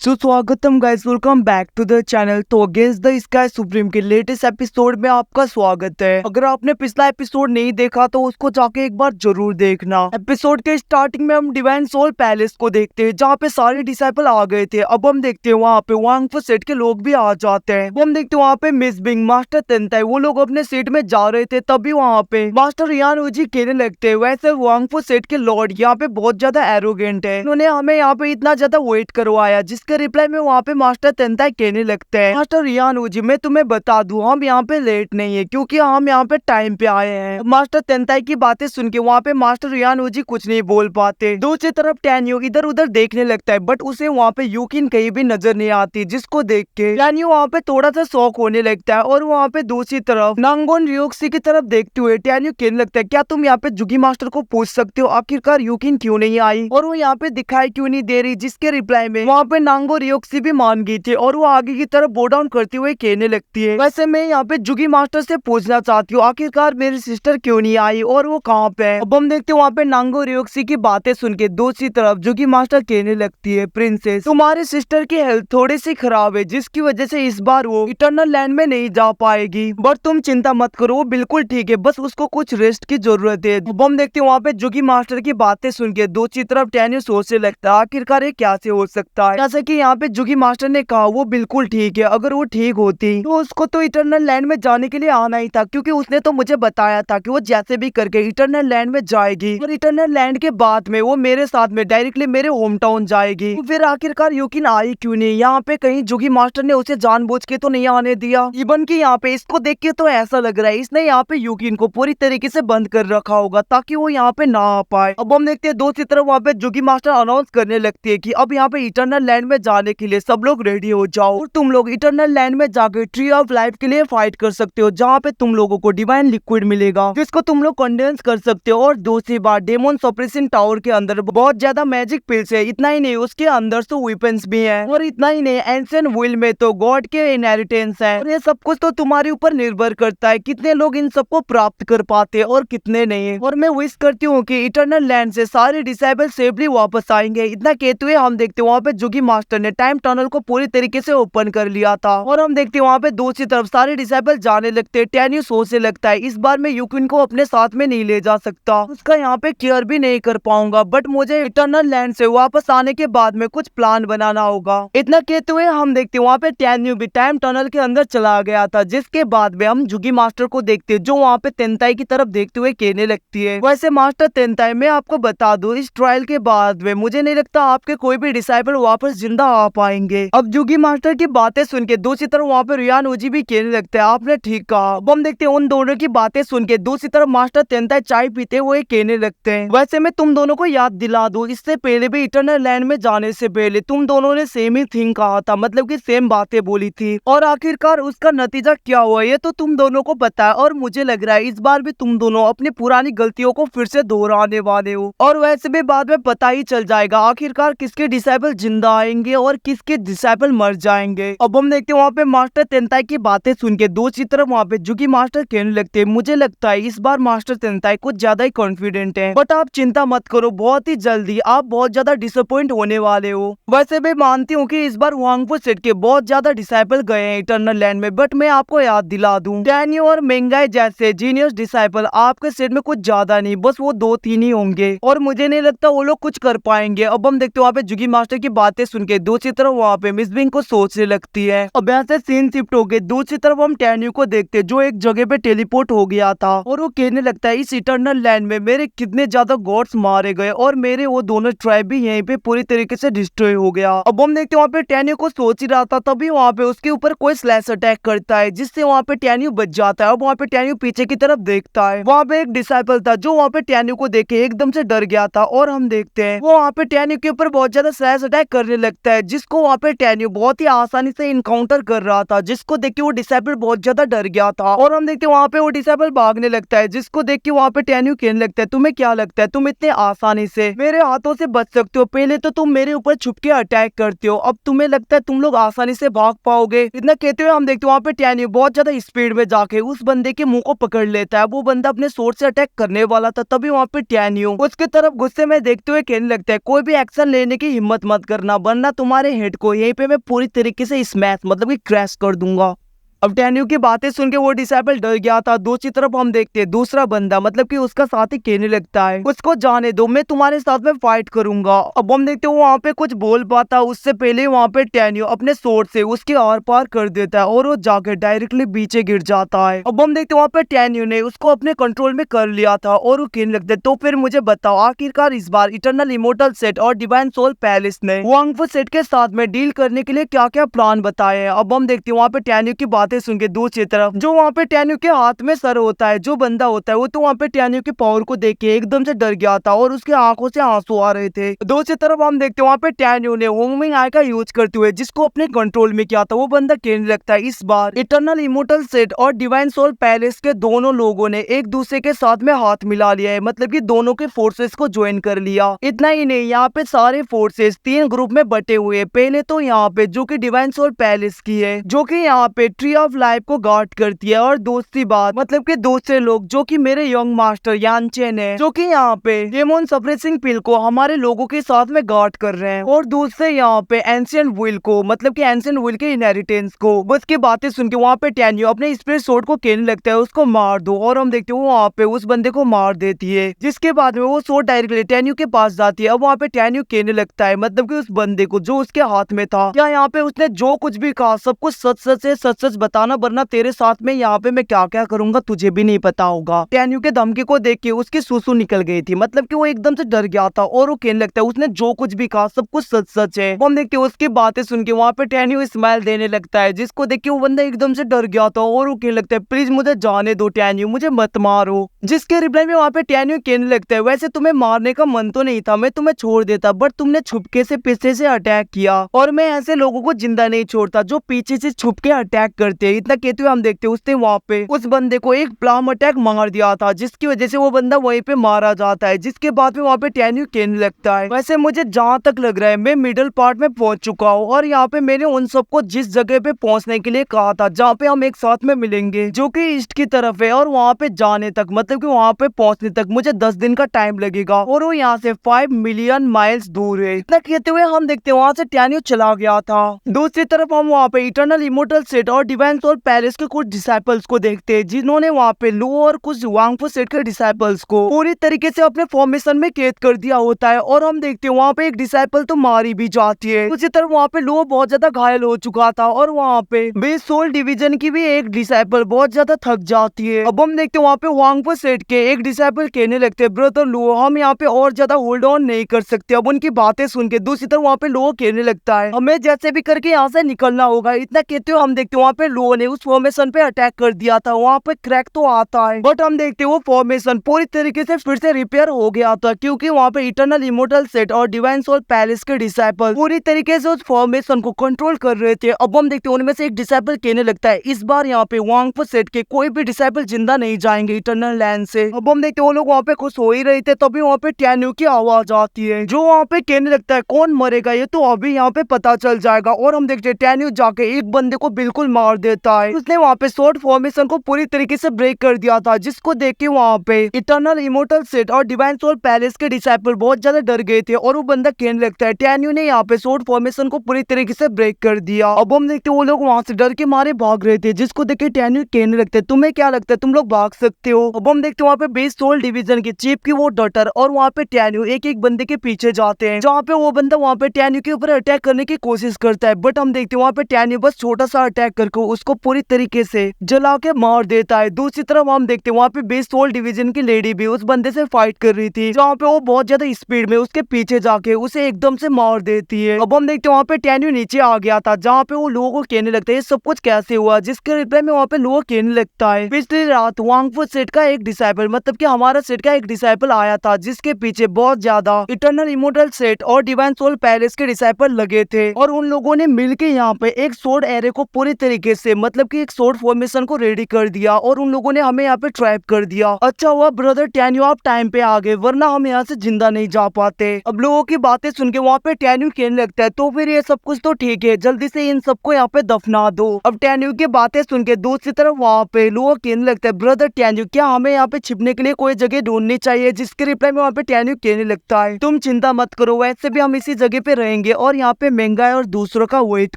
सुस्वागतम guys, welcome back to the channel. तो against the sky supreme के latest episode में आपका स्वागत है। अगर आपने पिछला एपिसोड नहीं देखा तो उसको जाके एक बार जरूर देखना। एपिसोड के स्टार्टिंग में हम डिवाइन सोल पैलेस को देखते हैं, जहाँ पे सारे डिसाइपल आ गए थे। अब हम देखते हैं वहाँ पे वांग फू सेट के लोग भी आ जाते हैं। हम देखते हैं वहाँ पे मिस बिंग, मास्टर तेंताई, वो लोग अपने सीट में जा रहे थे, तभी वहाँ पे मास्टर यान उजी कहने लगते हैं, वैसे वांग फू सेट के लॉर्ड यहाँ पे बहुत ज्यादा एरोगेंट है, उन्होंने हमें यहाँ पे इतना ज्यादा वेट करवाया। जिसके रिप्लाई में वहाँ पे मास्टर तेंताई कहने लगते हैं, मास्टर यान उजी, मैं तुम्हें बता दूं, हम यहाँ पे लेट नहीं है क्योंकि हम यहाँ पे टाइम पे आए हैं। मास्टर तेंताई की बातें सुन के वहाँ पे मास्टर यान उजी कुछ नहीं बोल पाते। दूसरी तरफ टैन्यू इधर उधर देखने लगता है, बट उसे वहाँ पे यूकिन कहीं भी नजर नहीं आती, जिसको देख के टैन्यू वहाँ पे थोड़ा सा शौक होने लगता है। और वहाँ पे दूसरी तरफ नांगोन रियोक्सी की तरफ देखते हुए टैन्यू कहने लगता है, क्या तुम यहाँ पे जुगी मास्टर को पूछ सकते हो आखिरकार यूकिन क्यों नहीं आई और वो यहाँ पे दिखाई क्यों नहीं दे रही। जिसके रिप्लाई में वहाँ पे नांगो रियोक्सी भी मान गई थी और वो आगे की तरफ बो डाउन करते हुए कहने लगती है, वैसे मैं यहाँ पे जुगी मास्टर से पूछना चाहती हूँ आखिरकार मेरी सिस्टर क्यों नहीं आई और वो कहाँ पे है। अब हम देखते हैं वहाँ पे नांगो रियोक्सी की बातें सुन के दूसरी तरफ जुगी मास्टर कहने लगती है, प्रिंसेस तुम्हारी सिस्टर की हेल्थ थोड़ी सी खराब है, जिसकी वजह से इस बार वो इटर्नल लैंड में नहीं जा पाएगी, बट तुम चिंता मत करो, वो बिल्कुल ठीक है, बस उसको कुछ रेस्ट की जरूरत है। अब हम देखते हैं वहाँ पे जुगी मास्टर की बातें सुन के दूसरी तरफ टैन्यू सोचने लगता है, आखिरकार ये क्या से हो सकता है। जैसे कि यहाँ पे जुगी मास्टर ने कहा वो बिल्कुल ठीक है, अगर वो ठीक होती तो उसको तो इटर्नल लैंड में जाने के लिए आना ही था, क्योंकि उसने तो मुझे बताया था कि वो जैसे भी करके इटर्नल लैंड में जाएगी और इटर्नल लैंड के बाद में वो मेरे साथ में डायरेक्टली मेरे होम टाउन जाएगी। तो फिर आखिरकार यूकिन आई क्यों नहीं? यहाँ पे कहीं जुगी मास्टर ने उसे जानबूझ के तो नहीं आने दिया। इवन की यहाँ पे इसको देख के तो ऐसा लग रहा है इसने यहाँ पे यूकिन को पूरी तरीके से बंद कर रखा होगा ताकि वो यहाँ पे ना आ पाए। अब हम देखते हैं दूसरी तरफ वहाँ पे जुगी मास्टर अनाउंस करने लगती है कि अब यहाँ पे इटर्नल लैंड में जाने के लिए सब लोग रेडी हो जाओ और तुम लोग इटर्नल लैंड में जाकर ट्री ऑफ लाइफ के लिए फाइट कर सकते हो, जहाँ पे तुम लोगों को डिवाइन लिक्विड मिलेगा जिसको तुम लोग कंडेंस कर सकते हो। और दूसरी बात डेमन सप्रेशन टावर के अंदर बहुत ज्यादा मैजिक पिल्स है, इतना ही नहीं उसके अंदर तो वेपन्स भी है, और इतना ही नहीं एंशिएंट विल में तो गॉड के इनहेरिटेंस है। और ये सब कुछ तो तुम्हारे ऊपर निर्भर करता है कितने लोग इन सबको प्राप्त कर पाते हैं और कितने नहीं। और मैं विश करती हूँ कि इटर्नल लैंड से सारे डिसेबल सेफली वापस आएंगे। इतना कहते हुए हम देखते वहाँ पे जुगी मास्टर ने टाइम टनल को पूरी तरीके से ओपन कर लिया था और हम देखते वहाँ पे दूसरी तरफ सारे डिसेबल जाने लगते। टैन्यू सोचने लगता है इस बार मैं यूकिन को अपने साथ में नहीं ले जा सकता, उसका यहाँ पे केयर भी नहीं कर पाऊंगा, बट मुझे इटर्नल लैंड से वापस आने के बाद में कुछ प्लान बनाना होगा। इतना कहते हुए हम देखते वहाँ पे टैन्यू भी टाइम टनल के अंदर चला गया था। जिसके बाद में हम जुगी मास्टर को देखते जो वहाँ पे तेंताई की तरफ देखते हुए कहने लगती है, वैसे मास्टर तेंताई मैं आपको बता दूं इस ट्रायल के बाद में मुझे नहीं लगता आपके कोई भी डिसाइपल वापस जिंदा आ पाएंगे। अब जुगी मास्टर की बातें सुन के दूसरी तरफ वहाँ पे रियान उजी भी कहने लगता है, आपने ठीक कहा। अब हम देखते हैं उन दोनों की बातें सुन के दूसरी तरफ मास्टर तेंताई चाय पीते हुए कहने लगते हैं, वैसे मैं तुम दोनों को याद दिला दूं इससे पहले भी इटर्नल लैंड में जाने से पहले तुम दोनों ने सेम ही थिंग कहा था, मतलब कि सेम बातें बोली थी, और आखिरकार उसका नतीजा क्या हुआ ये तो तुम दोनों को पता है। और मुझे लग रहा है इस बार भी तुम दोनों अपनी पुरानी गलतियों को फिर से दोहराने वाले हो, और वैसे भी बाद में पता ही चल जाएगा आखिरकार किसके डिसाइपल जिंदा आएंगे और किसके डिसाइपल मर जाएंगे। अब हम देखते हैं वहाँ पे मास्टर तेंताई की बातें सुन के दूसरी तरफ वहाँ पे जुगी मास्टर कहने लगते हैं, मुझे लगता है इस बार मास्टर तेंताई कुछ ज्यादा ही कॉन्फिडेंट है, बट आप चिंता मत करो, बहुत ही जल्दी आप बहुत ज्यादा डिसअपॉइंट होने वाले हो। वैसे मैं मानती हूँ कि इस बार वांग फू सेट के बहुत ज्यादा डिसाइपल गए हैं इटर्नल लैंड में, बट मैं आपको याद दिला दूं टैन्यू और मेंगाई जैसे जीनियस डिसाइपल आपके सेट में कुछ ज्यादा नहीं, बस वो 2-3 ही होंगे और मुझे नहीं लगता वो लोग कुछ कर पाएंगे। अब हम देखते वहाँ पे जुगी मास्टर की बातें सुन के दूसरी तरफ वहाँ पे मिस बिंग को सोचने लगती है। अब यहाँ से सीन शिफ्ट हो गए, दूसरी तरफ हम टैन्यू को देखते जो एक जगह पे टेलीपोर्ट हो गया था और वो कहने लगता है इस इटर्नल लैंड में मेरे कितने ज्यादा गॉड्स मारे गए और मेरे वो दोनों ट्राइब भी यहीं पे पूरी तरीके से डिस्ट्रॉय हो गया। अब हम देखते वहाँ पे टैन्यू को सोच ही रहा था, तभी वहाँ पे उसके ऊपर कोई स्लैश अटैक करता है जिससे वहाँ पे टैन्यू बच जाता है। अब वहाँ पे टैन्यू पीछे की तरफ देखता है, वहाँ पे एक डिसाइपल था जो वहाँ पे टैन्यू को देखे एकदम से डर गया था और हम देखते हैं वो वहाँ पे टैन्यू के ऊपर बहुत ज्यादा स्लैश अटैक करने लगता है, जिसको वहाँ पे टैन्यू बहुत ही आसानी से इनकाउंटर कर रहा था, जिसको देख के वो डिसाइपल बहुत ज्यादा डर गया था। और हम देखते हैं वहाँ पे वो डिसाइपल भागने लगता है, जिसको देख के वहाँ पे टैन्यू कहने लगता है, तुम्हें क्या लगता है तुम इतने आसानी से मेरे हाथों से बच सकते हो? पहले तो तुम मेरे ऊपर छुप के अटैक करते हो, अब तुम्हें लगता है तुम लोग आसानी से भाग पाओगे? इतना कहते हुए हम देखते हैं वहाँ पे टैन्यू बहुत ज्यादा स्पीड में जाके उस बंदे के मुंह को पकड़ लेता है। वो बंदा अपने सोर्ड से अटैक करने वाला था, तभी वहाँ पे टैन्यू उसके तरफ गुस्से में देखते हुए कहने लगता है, कोई भी एक्शन लेने की हिम्मत मत करना, वरना देखना तुम्हारे हेड को यहीं पे मैं पूरी तरीके से स्मैश मतलब कि क्रैश कर दूंगा। अब टेन्यू की बातें सुन के वो डिसाइपल डर गया था। दूसरी तरफ हम देखते हैं दूसरा बंदा मतलब कि उसका साथी कहने लगता है उसको जाने दो, मैं तुम्हारे साथ में फाइट करूंगा। अब हम देखते हैं वो वहाँ पे कुछ बोल पाता उससे पहले वहाँ पे टेन्यू अपने स्वॉर्ड से उसके आर पार कर देता है और वो जाके डायरेक्टली पीछे गिर जाता है। अब हम देखते हैं वहाँ पे टेन्यू ने उसको अपने कंट्रोल में कर लिया था और वो कहने लगता है तो फिर मुझे बताओ आखिरकार इस बार इटर्नल इमोर्टल सेट और डिवाइन सोल पैलेस ने वांग फू सेट के साथ में डील करने के लिए क्या क्या प्लान बताए हैं। अब हम देखते हैं वहाँ पे टेन्यू की बातें सुन के दूसरी तरफ जो वहाँ पे टेन्यू के हाथ में सर होता है जो बंदा होता है वो तो वहाँ पे टेन्यू के पावर को देख के एकदम से डर गया था और उसके आंखों से आंसू आ रहे थे। दूसरी तरफ हम देखते हैं वहाँ पे टेन्यू ने होमिंग आई का यूज करते हुए जिसको अपने कंट्रोल में किया था वो बंदा कहने लगता है इस बार इटर्नल इमोर्टल सेट और डिवाइन सोल पैलेस के दोनों लोगों ने एक दूसरे के साथ में हाथ मिला लिया है, मतलब कि दोनों के फोर्सेस को ज्वाइन कर लिया। इतना ही नहीं यहाँ पे सारे फोर्सेस 3 ग्रुप में बटे हुए हैं। पहले तो यहाँ पे जो कि डिवाइन सोल पैलेस की है जो कि यहाँ पे ट्री ऑफ लाइफ को गार्ड करती है, और दूसरी बात मतलब कि दूसरे लोग जो कि मेरे यंग मास्टर यानचेन है जो कि यहाँ पे डेमन सप्रेसिंग पिल को हमारे लोगों के साथ में गार्ड कर रहे हैं, और दूसरे यहाँ पे एंशिएंट विल को मतलब कि एंशिएंट विल के इनहेरिटेंस को। बस की बातें सुन के वहाँ पे टेन्यू अपने स्पिरिट स्वॉर्ड को कहने लगता है उसको मार दो, और हम देखते हैं वहाँ पे उस बंदे को मार देती है, जिसके बाद में वो स्वॉर्ड डायरेक्टली टेन्यू के पास जाती है। अब वहाँ पे टेन्यू कहने लगता है मतलब कि उस बंदे को जो उसके हाथ में था क्या यहाँ पे उसने जो कुछ भी कहा सब कुछ सच सच है, सच सच बताना वरना तेरे साथ में यहाँ पे मैं क्या क्या करूंगा तुझे भी नहीं पता होगा। टेन्यू के धमकी को देख के उसकी सुसु निकल गई थी, मतलब कि वो एकदम से डर गया था और वो कहने लगता है उसने जो कुछ भी कहा सब कुछ सच सच है। हम देखते हैं उसकी बातें सुन के वहाँ पे टेन्यू स्माइल देने लगता है, जिसको देख के वो बंदा एकदम से डर गया था और वो कहने लगता है प्लीज मुझे जाने दो टेन्यू, मुझे मत मारो। जिसके रिप्लाई में वहाँ पे टेन्यू कहने लगता है वैसे तुम्हें मारने का मन तो नहीं था, मैं तुम्हें छोड़ देता बट तुमने छुपके से पीछे से अटैक किया, और मैं ऐसे लोगों को जिंदा नहीं छोड़ता जो पीछे से छुप के अटैक करते हैं। इतना कहते हुए हम देखते हैं उसने वहाँ पे उस बंदे को एक प्लाम अटैक मार दिया था, जिसकी वजह से वो बंदा वहीं पे मारा जाता है। जिसके बाद में वहाँ पे टेन्यू कहने लगता है वैसे मुझे जहाँ तक लग रहा है मैं मिडिल पार्ट में पहुंच चुका हूँ, और यहाँ पे मैंने उन सबको जिस जगह पे पहुंचने के लिए कहा था जहाँ पे हम एक साथ में मिलेंगे जो कि ईस्ट की तरफ है, और वहाँ पे जाने तक मतलब कि वहाँ पे पहुंचने तक मुझे 10 दिन का टाइम लगेगा, और वो यहाँ से 5 मिलियन माइल्स दूर है। इतना कहते हुए हम देखते हैं वहाँ से टेन्यू चला गया था। दूसरी तरफ हम वहाँ पे इटर्नल इमोर्टल सेट और डिवाइन सोल पैलेस के कुछ डिसाइपल्स को देखते हैं जिन्होंने वहाँ पे लो और कुछ वांग फू सेट के डिसाइपल्स को पूरी तरीके से अपने फॉर्मेशन में कैद कर दिया होता है, और हम देखते हैं वहाँ पे एक डिसाइपल तो मारी भी जाती है। उसी तरफ वहाँ पे लो बहुत ज्यादा घायल हो चुका था, और वहाँ पे बेस सोल डिवीजन की भी एक डिसाइपल बहुत ज्यादा थक जाती है। अब हम देखते हैं वहाँ पे वांग फू सेट के एक डिसाइपल कहने लगते हैं ब्रदर लो हम यहाँ पे और ज्यादा होल्ड ऑन नहीं कर सकते। अब उनकी बातें सुन के दूसरी तरफ वहाँ पे लो कहने लगता है हमें जैसे भी करके यहाँ से निकलना होगा। इतना कहते हुए हम देखते हैं वहाँ पे लो ने उस फॉर्मेशन पे अटैक कर दिया था, वहाँ पे क्रैक तो आता है बट हम देखते हैं वो फॉर्मेशन पूरी तरीके से फिर से रिपेयर हो गया था, क्योंकि वहाँ पे इटर्नल इमोर्टल सेट और डिवाइन सोल पैलेस के डिसाइपल पूरी तरीके से उस फॉर्मेशन को कंट्रोल कर रहे थे। अब हम देखते हैं उनमें से एक डिसाइपल कहने लगता है इस बार यहाँ पे वांग फू सेट के कोई भी डिसाइपल जिंदा नहीं जाएंगे इटर्नल लैंड से। अब हम देखते हैं वो लोग वहाँ पे खुश हो ही रहे थे, तभी वहाँ पे टेन्यू की आवाज आती है जो वहाँ पे कहने लगता है कौन मरेगा ये तो अभी यहाँ पे पता चल जाएगा, और हम देखते हैं टेन्यू जाके एक बंदे को बिल्कुल मार देता है। उसने वहाँ पे शॉर्ट फॉर्मेशन को पूरी तरीके से ब्रेक कर दिया था, जिसको देख के वहाँ पे इटर्नल इमोर्टल सेट और डिवाइन सोल पैलेस के डिसाइपल बहुत ज्यादा डर गए थे, और वो बंदा कहने लगता है टेन्यू ने यहाँ पे शॉर्ट फॉर्मेशन को पूरी तरीके से ब्रेक कर दिया। अब हम देखते वो लोग वहाँ से डर के मारे भाग रहे थे, जिसको देख के टेन्यू कहने लगते है तुम्हें क्या लगता है तुम लोग भाग सकते हो। अब हम देखते वहाँ पे बेस सोल डिवीजन के चीफ की वो डॉटर और वहाँ पे टेन्यू एक एक बंदे के पीछे जाते हैं, जहाँ पे वो बंदा वहाँ पे टेन्यू के ऊपर अटैक करने की कोशिश करता है, बट हम देखते वहाँ पे टेन्यू बस छोटा सा अटैक करके उसको पूरी तरीके से जला के मार देता है। दूसरी तरफ हम देखते वहाँ पे बेस सोल डिवीजन की लेडी भी उस बंदे से फाइट कर रही थी, जहाँ पे वो बहुत ज्यादा स्पीड में उसके पीछे जाके उसे एकदम से मार देती है। अब हम देखते वहाँ पे टेन्यू नीचे आ गया था, जहाँ पे वो लोगों को कहने लगता है ये सब कुछ कैसे हुआ, जिसके रिप्लाई में वहाँ पे लोग कहने लगता है पिछली रात वांग फू सेट का एक डिसाइपल मतलब कि हमारा सेट का एक डिसाइपल आया था, जिसके पीछे बहुत ज्यादा इटर्नल इमोर्टल सेट और डिवाइन सोल पैलेस के डिसाइपल लगे थे, और उन लोगों ने मिलकर यहाँ पे एक सोर्ड एरे को पूरी तरीके से, मतलब कि एक शॉर्ट फॉर्मेशन को रेडी कर दिया और उन लोगों ने हमें यहाँ पे ट्रैप कर दिया। अच्छा हुआ ब्रदर टैन्यू आप टाइम पे आ गए, वरना हम यहाँ से जिंदा नहीं जा पाते। अब लोगों की बातें सुन के वहाँ पे टैन्यू कहने लगता है, तो फिर ये सब कुछ तो ठीक है, जल्दी से इन सबको यहाँ पे दफना दो। अब टैन्यू की बातें सुन के दूसरी तरफ वहाँ पे लोगों कहने लगता है, ब्रदर टैन्यू क्या हमें यहाँ पे छिपने के लिए कोई जगह ढूंढनी चाहिए? जिसके रिप्लाई में वहाँ पे टैन्यू कहने लगता है, तुम चिंता मत करो, वैसे भी हम इसी जगह पे रहेंगे और यहाँ पे महंगाई और दूसरों का वेट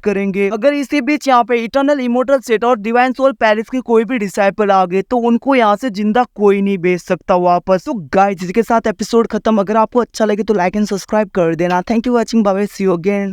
करेंगे। अगर इसी बीच यहाँ पे इटर्नल इमोर्टल सेट और डिवाइन सोल पैरिस के कोई भी डिसाइपल आ गए तो उनको यहाँ से जिंदा कोई नहीं भेज सकता वापस। तो गाइस इसके साथ एपिसोड खत्म। अगर आपको अच्छा लगे तो लाइक एंड सब्सक्राइब कर देना। Thank you watching, bye, see you again.